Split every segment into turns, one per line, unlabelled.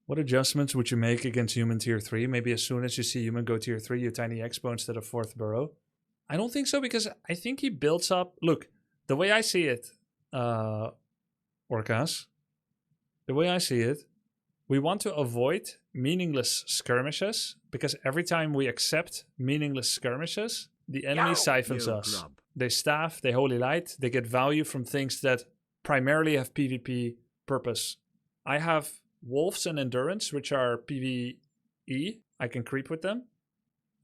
What adjustments would you make against human tier 3? Maybe as soon as you see human go tier 3, you tiny expo instead of 4th burrow? I don't think so, because I think he builds up... Look, the way I see it, Orcas, the way I see it, we want to avoid meaningless skirmishes, because every time we accept meaningless skirmishes, the enemy siphons us.
Grub.
They staff, they holy light, they get value from things that primarily have PvP purpose. I have wolves and endurance, which are PvE. I can creep with them.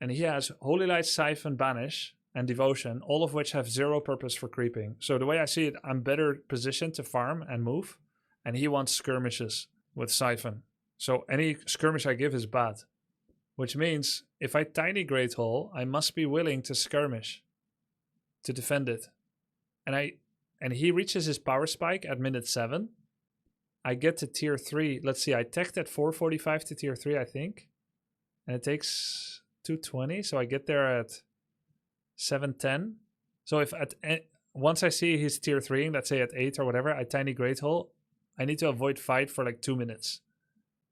And he has holy light, siphon, banish, and devotion, all of which have zero purpose for creeping. So the way I see it, I'm better positioned to farm and move, and he wants skirmishes with siphon. So any skirmish I give is bad, which means if I tiny Great Hall, I must be willing to skirmish to defend it. And he reaches his power spike at minute 7. I get to tier 3. Let's see, I teched at 4:45 to tier 3, I think. And it takes 2:20, so I get there at 7:10. So if once I see he's tier 3, let's say at 8 or whatever, I tiny Great Hall, I need to avoid fight for like 2 minutes.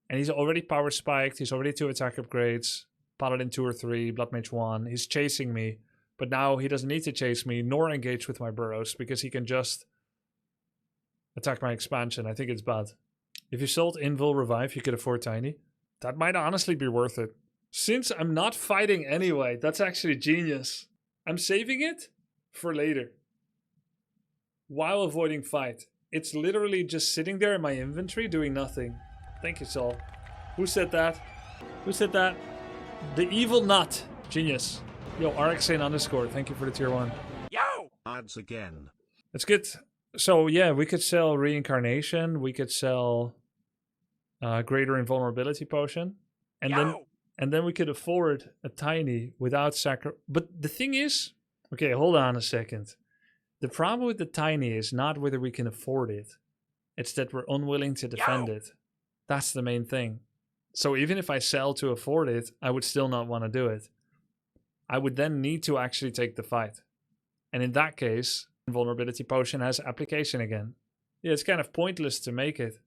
And he's already power spiked, he's already 2 attack upgrades, Paladin 2 or 3, Blood Mage 1, he's chasing me. But now he doesn't need to chase me nor engage with my burrows, because he can just attack my expansion. I think it's bad. If you sold Invul Revive, you could afford Tiny. That might honestly be worth it. Since I'm not fighting anyway, that's actually genius. I'm saving it for later, while avoiding fight. It's literally just sitting there in my inventory doing nothing. Thank you, Saul. Who said that? Who said that? The evil nut. Genius. Yo, RXN_, thank you for the tier 1.
Yo! Ads again.
That's good. So yeah, we could sell Reincarnation. We could sell Greater Invulnerability Potion. And then we could afford a Tiny without sacrifice. But the thing is... Okay, hold on a second. The problem with the Tiny is not whether we can afford it. It's that we're unwilling to defend it. That's the main thing. So even if I sell to afford it, I would still not want to do it. I would then need to actually take the fight. And in that case, Vulnerability Potion has application again. Yeah, it's kind of pointless to make it.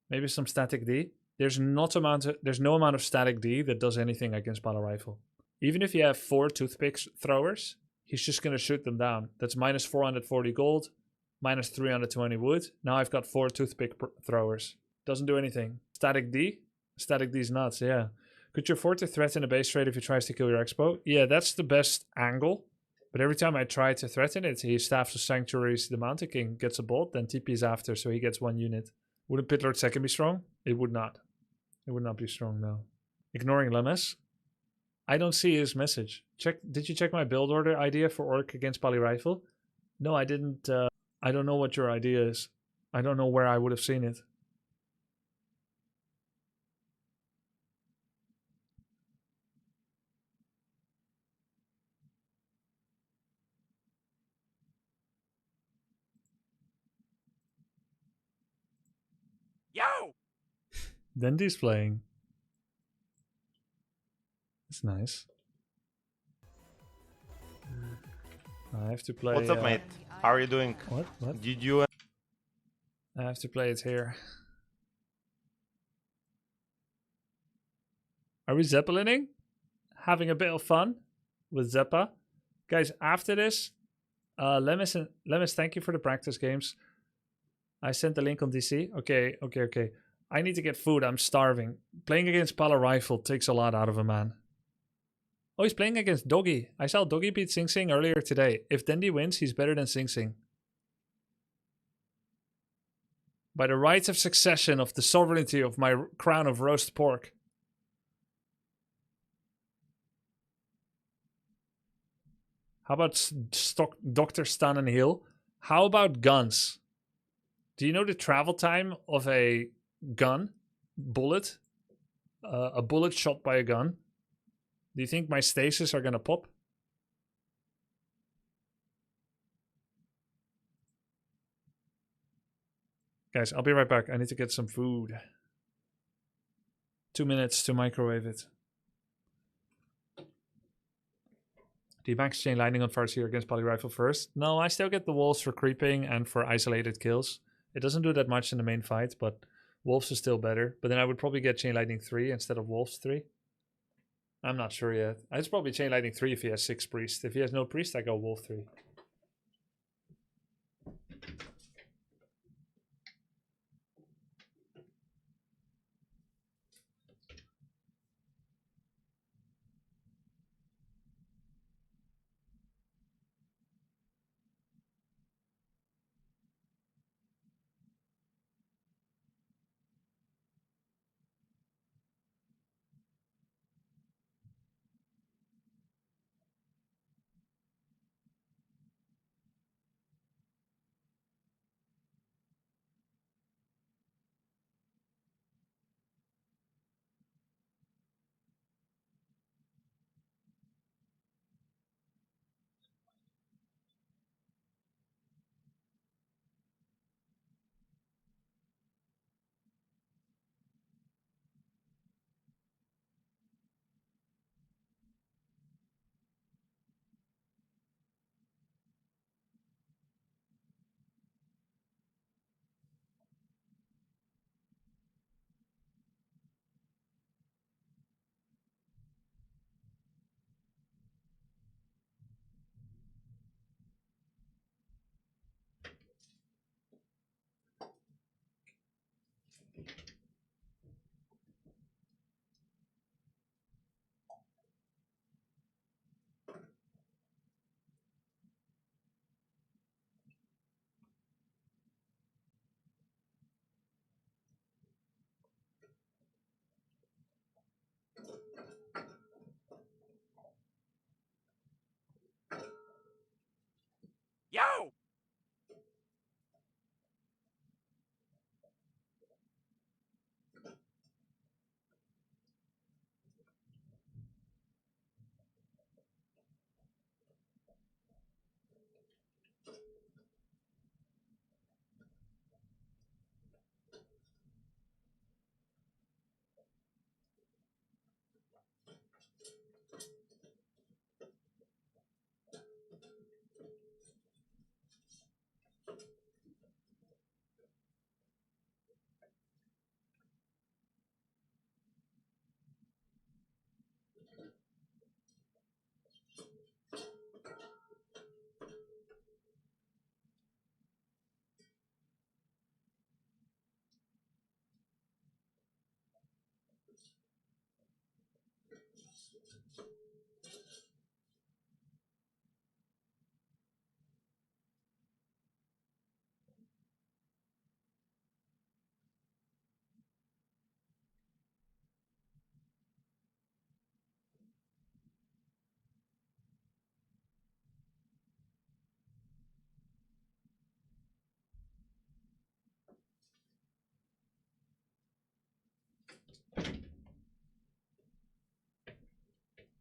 Maybe some static D. There's no amount of static D that does anything against Battle Rifle. Even if you have 4 toothpick throwers, he's just going to shoot them down. That's minus 440 gold, minus 320 wood. Now I've got 4 toothpick throwers. Doesn't do anything. Static D? Static D's nuts, yeah. Could you afford to threaten a base trade if he tries to kill your expo? Yeah, that's the best angle. But every time I try to threaten it, he staffs the Sanctuaries, the Mountain King gets a bolt, then TP's after, so he gets 1 unit. Wouldn't Pitlord 2nd be strong? It would not. It would not be strong, no. Ignoring Lemes? I don't see his message. Did you check my build order idea for Orc against Poly Rifle? No, I didn't. I don't know what your idea is. I don't know where I would have seen it.
Yo!
Dendi's playing. It's nice. I have to play...
What's up, mate? How are you doing?
What?
Did you...
I have to play it here. Are we Zeppelining? Having a bit of fun with Zeppa? Guys, after this, Lemis, thank you for the practice games. I sent the link on DC. Okay. I need to get food. I'm starving. Playing against Pala Rifle takes a lot out of a man. Oh, he's playing against Doggy. I saw Doggy beat Sing Sing earlier today. If Dendi wins, he's better than Sing Sing. By the rights of succession of the sovereignty of my crown of roast pork. How about Dr. Stan and Heal? How about guns? Do you know the travel time of a gun? Bullet? A bullet shot by a gun? Do you think my stasis are gonna pop? Guys, I'll be right back. I need to get some food. 2 minutes to microwave it. Do you max chain lightning on Farseer against Poly Rifle first? No, I still get the walls for creeping and for isolated kills. It doesn't do that much in the main fight, but Wolves is still better, but then I would probably get Chain Lightning 3 instead of Wolves 3. I'm not sure yet. It's probably Chain Lightning 3 if he has 6 Priest. If he has no Priest, I go Wolf 3.
Yo!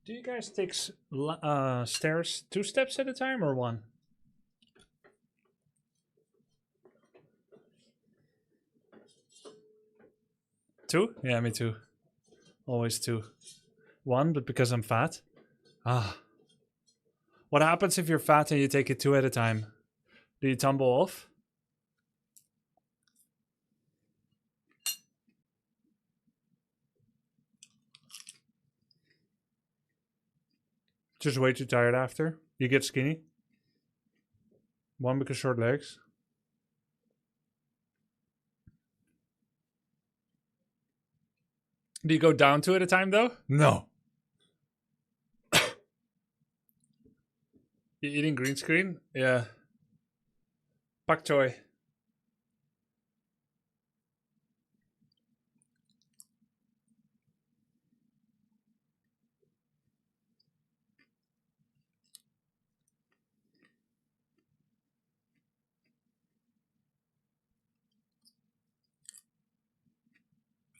Do you guys take stairs 2 steps at a time or 1? Two? Yeah, me too. Always 2. 1, but because I'm fat. Ah. What happens if you're fat and you take it 2 at a time? Do you tumble off? Just way too tired after? You get skinny? 1 because short legs? Do you go down 2 at a time though? No. You eating green screen? Yeah. Pak choy.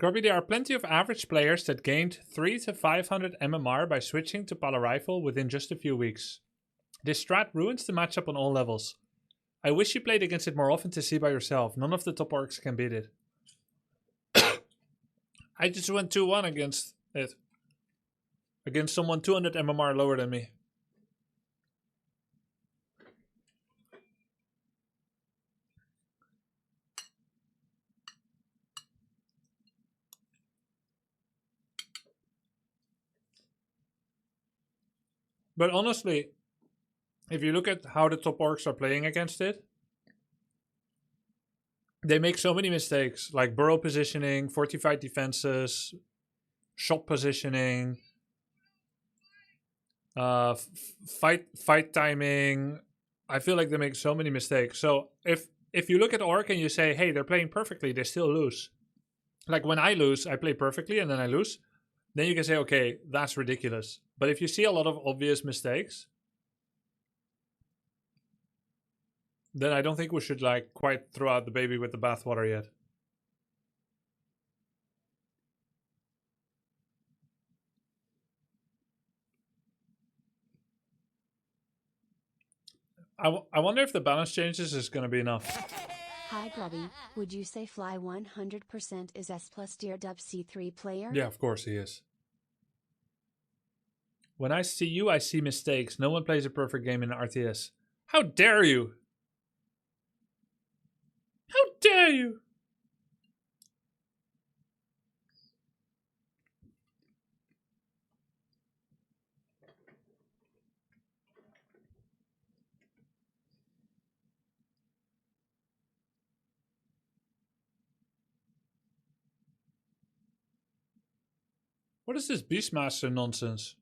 Grubby, there are plenty of average players that gained 3 to 500 MMR by switching to Pala Rifle within just a few weeks. This strat ruins the matchup on all levels. I wish you played against it more often to see by yourself. None of the top orcs can beat it. I just went 2-1 against it. Against someone 200 MMR lower than me. But honestly, if you look at how the top orcs are playing against it, they make so many mistakes, like burrow positioning, fortified defenses, shop positioning, fight timing. I feel like they make so many mistakes. So if you look at orc and you say, hey, they're playing perfectly, they still lose. Like when I lose, I play perfectly and then I lose. Then you can say, okay, that's ridiculous. But if you see a lot of obvious mistakes, then I don't think we should like quite throw out the baby with the bathwater yet. I wonder if the balance changes is going to be enough.
Hi Grubby, would you say Fly 100% is S plus Dear Dub C3 player?
Yeah, of course he is. When I see you, I see mistakes. No one plays a perfect game in RTS. How dare you? How dare you? What is this Beastmaster nonsense?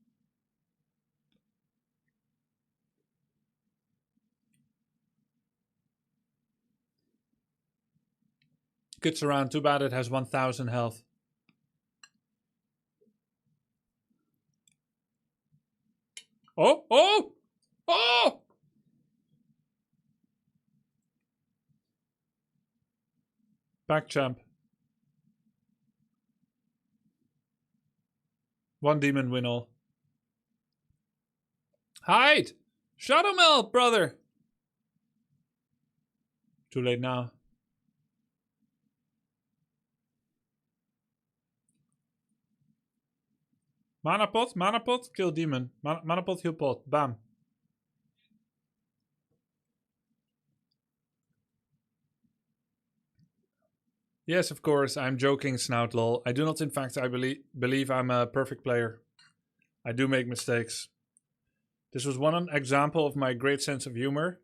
Gets around, too bad it has 1000 health. Oh, oh, oh! Back champ. One demon win all. Hide! Shadow Melt, brother! Too late now. Mana pot, kill demon. Mana pot, heal pot. Bam. Yes, of course, I'm joking, Snout lol. I do not, in fact, I believe I'm a perfect player. I do make mistakes. This was one example of my great sense of humor.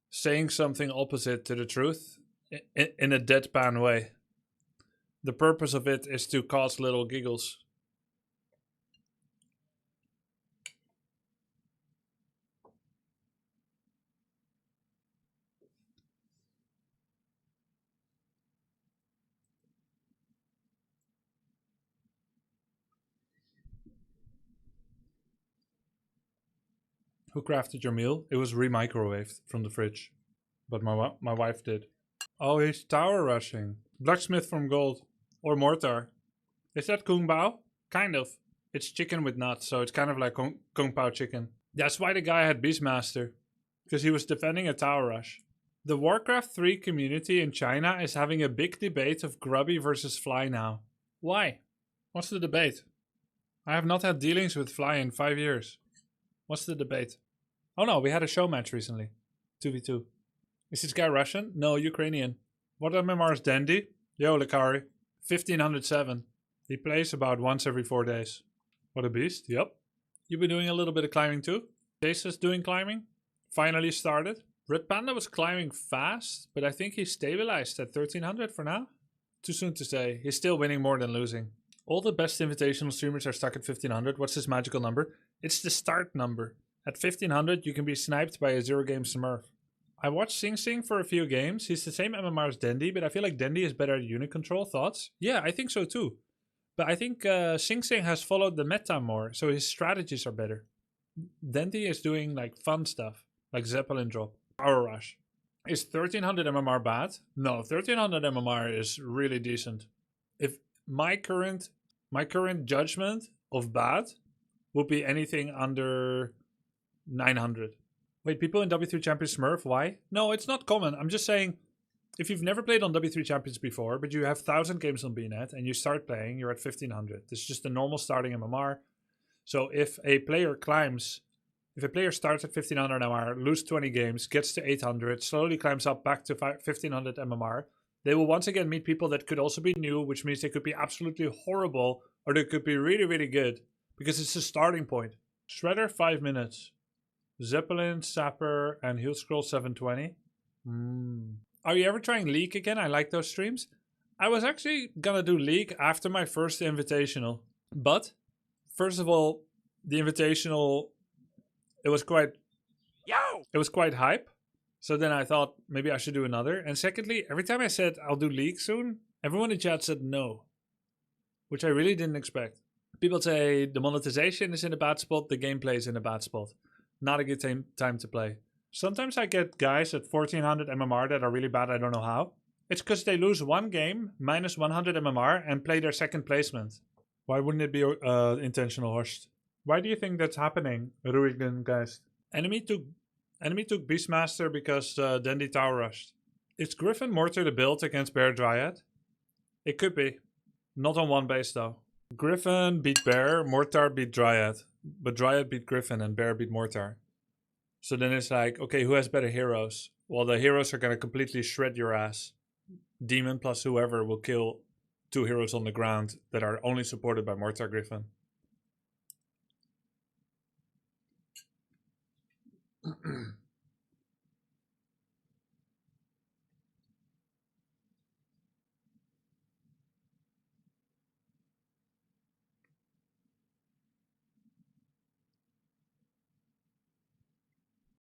Saying something opposite to the truth in a deadpan way. The purpose of it is to cause little giggles. Who crafted your meal? It was re-microwaved from the fridge. But my wife did. Oh, he's tower rushing. Blacksmith from gold. Or mortar. Is that Kung Pao? Kind of. It's chicken with nuts, so it's kind of like Kung Pao chicken. That's why the guy had Beastmaster. Because he was defending a tower rush. The Warcraft 3 community in China is having a big debate of Grubby versus Fly now. Why? What's the debate? I have not had dealings with Fly in 5 years. What's the debate? Oh no, we had a show match recently. 2v2. Is this guy Russian? No, Ukrainian. What MMR is Dendi? Yo, Likari. 1507. He plays about once every 4 days. What a beast. Yep. You've been doing a little bit of climbing too? Chase's doing climbing. Finally started. Red Panda was climbing fast, but I think he stabilized at 1300 for now. Too soon to say. He's still winning more than losing. All the best invitational streamers are stuck at 1500. What's his magical number? It's the start number. At 1500 you can be sniped by a 0-game Smurf. I watched Sing Sing for a few games. He's the same MMR as Dendi, but I feel like Dendi is better at unit control. Thoughts? Yeah, I think so too. But I think Sing Sing has followed the meta more, so his strategies are better. Dendi is doing like fun stuff, like Zeppelin drop, Power Rush. Is 1300 MMR bad? No, 1300 MMR is really decent. If my current judgment of bad would be anything under 900. Wait, people in W3 Champions Smurf, why? No, it's not common. I'm just saying, if you've never played on W3 Champions before, but you have 1000 games on BNet and you start playing, you're at 1500. This is just a normal starting MMR. So if a player starts at 1500 MMR, loses 20 games, gets to 800, slowly climbs up back to 1500 MMR, they will once again meet people that could also be new, which means they could be absolutely horrible or they could be really, really good because it's a starting point. Shredder 5 minutes. Zeppelin, Sapper, and Heel Scroll 720. Are you ever trying League again? I like those streams. I was actually gonna do League after my first Invitational. But, first of all, the Invitational, it was quite hype. So then I thought maybe I should do another. And secondly, every time I said I'll do League soon, everyone in chat said no. Which I really didn't expect. People say the monetization is in a bad spot, the gameplay is in a bad spot. Not a good time to play. Sometimes I get guys at 1400 MMR that are really bad, I don't know how. It's because they lose one game, minus 100 MMR, and play their second placement. Why wouldn't it be intentional, Horst? Why do you think that's happening, Ruigen, guys? Enemy took Beastmaster because Dendi tower rushed. Is Griffin Mortar the build against Bear Dryad? It could be. Not on one base though. Griffin beat Bear, Mortar beat Dryad. But Dryad beat Griffin and Bear beat Mortar. So then it's like, okay, who has better heroes? Well, the heroes are going to completely shred your ass. Demon plus whoever will kill 2 heroes on the ground that are only supported by Mortar Griffin.